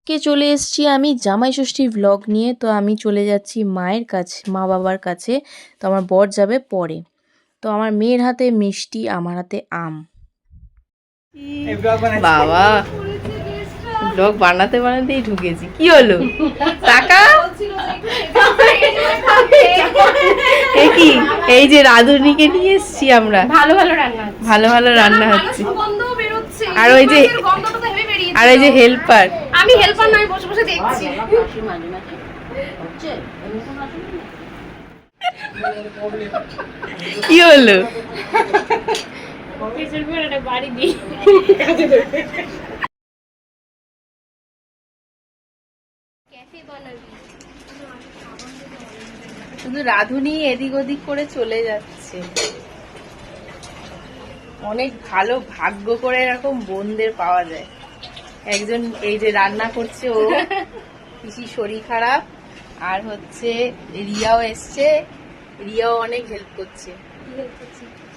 চলে এসেছি আমি জামাই ষষ্ঠীর ভ্লগ নিয়ে। তো আমি চলে যাচ্ছি মায়ের কাছে, মা বাবার কাছে। তো আমার বর যাবে পরে। তো আমার মেয়ের হাতে মিষ্টি, আমার হাতে আম। বাবা ব্লগ বানাতে বানাতেই ঢুকেছি। কি হলো টাকা কি? এই যে রাঁধুনিকে নিয়ে এসেছি আমরা। ভালো ভালো রান্না হচ্ছে। আর ওই যে হেল্পার, আমি হেল্পার নয়, বসে বসে দেখছি। কি হলো? শুধু রাঁধুনি এদিক ওদিক করে চলে যাচ্ছে। অনেক ভালো ভাগ্য করে এরকম বোনদের পাওয়া যায়। একজন এই যে রান্না করছে, ও পিসির শরীর খারাপ, আর হচ্ছে রিয়াও এসছে, রিয়াও অনেক হেল্প করছে।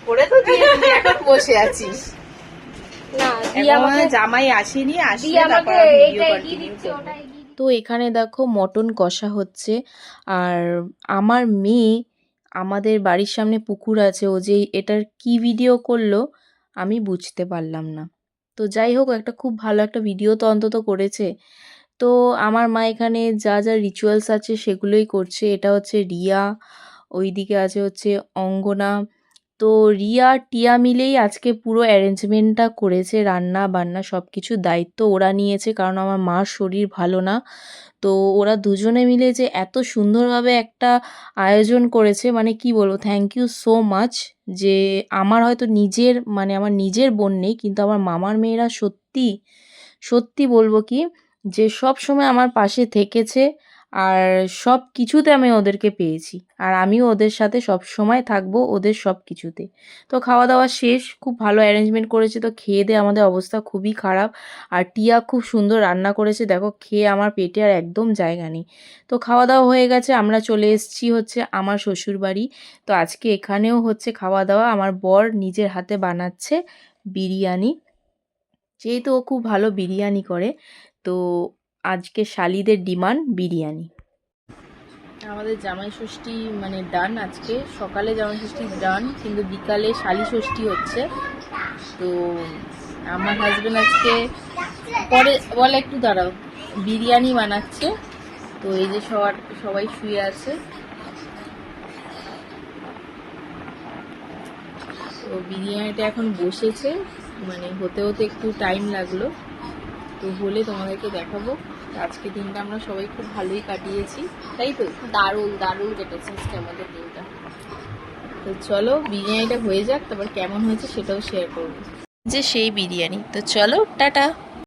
করে তো দিয়ে তুই এখন বসে আছিস। জামাই আসেনি, আসলে তারপর ভিডিও কন্টিনিউ করব। তো এখানে দেখো মটন কষা হচ্ছে। আর আমার মেয়ে, আমাদের বাড়ির সামনে পুকুর আছে, ও যে এটার কি ভিডিও করলো আমি বুঝতে পারলাম না। তো যাই হোক, একটা খুব ভালো একটা ভিডিও তো অন্তত করেছে। তো আমার মা এখানে যা যা রিচুয়ালস আছে সেগুলোই করছে। এটা হচ্ছে রিয়া, ওইদিকে আছে হচ্ছে অঙ্গনা। তো রিয়া টিয়া মিলেই আজকে পুরো অ্যারেঞ্জমেন্টটা করেছে, রান্না বান্না সব কিছুর দায়িত্ব ওরা নিয়েছে, কারণ আমার মার শরীর ভালো না। তো ওরা দুজনে মিলে যে এত সুন্দরভাবে একটা আয়োজন করেছে, মানে কি বলবো, থ্যাংক ইউ সো মাচ। যে আমার হয়তো নিজের, মানে আমার নিজের বোন নেই, কিন্তু আমার মামার মেয়েরা সত্যি সত্যি বলবো কি, যে সব সময় আমার পাশে থেকেছে। আর সব কিছুতে আমি ওদেরকে পেয়েছি, আর আমিও ওদের সাথে সব সময় থাকবো ওদের সব কিছুতে। তো খাওয়া দাওয়া শেষ, খুব ভালো অ্যারেঞ্জমেন্ট করেছে। তো খেয়ে দিয়ে আমাদের অবস্থা খুবই খারাপ। আর টিয়া খুব সুন্দর রান্না করেছে, দেখো খেয়ে আমার পেটে আর একদম জায়গা নেই। তো খাওয়া দাওয়া হয়ে গেছে, আমরা চলে এসেছি হচ্ছে আমার শ্বশুর বাড়ি। তো আজকে এখানেও হচ্ছে খাওয়া দাওয়া, আমার বর নিজের হাতে বানাচ্ছে বিরিয়ানি, যেহেতু ও খুব ভালো বিরিয়ানি করে। তো আজকে শালিদের ডিমান্ড বিরিয়ানি। আমাদের জামাই ষষ্ঠী মানে ডান, আজকে সকালে জামাই ষষ্ঠী ডান, কিন্তু বিকালে শালি ষষ্ঠী হচ্ছে। তো আমার হাজবেন্ড আজকে পরে বলে একটু দাঁড়াও, বিরিয়ানি বানাচ্ছে। তো এই যে সবাই শুয়ে আছে। তো বিরিয়ানিটা এখন বসেছে, মানে হতে হতে একটু টাইম লাগলো। তো হলে তোমাদেরকে দেখাবো। আজকে দিনটা আমরা সবাই খুব ভালোই কাটিয়েছি, তাই তো? দারুণ দারুণ কেটেছে আমাদের দিনটা। তো চলো বিরিয়ানিটা হয়ে যাক, তারপর কেমন হয়েছে সেটাও শেয়ার করবো। যে সেই বিরিয়ানি। তো চলো টাটা।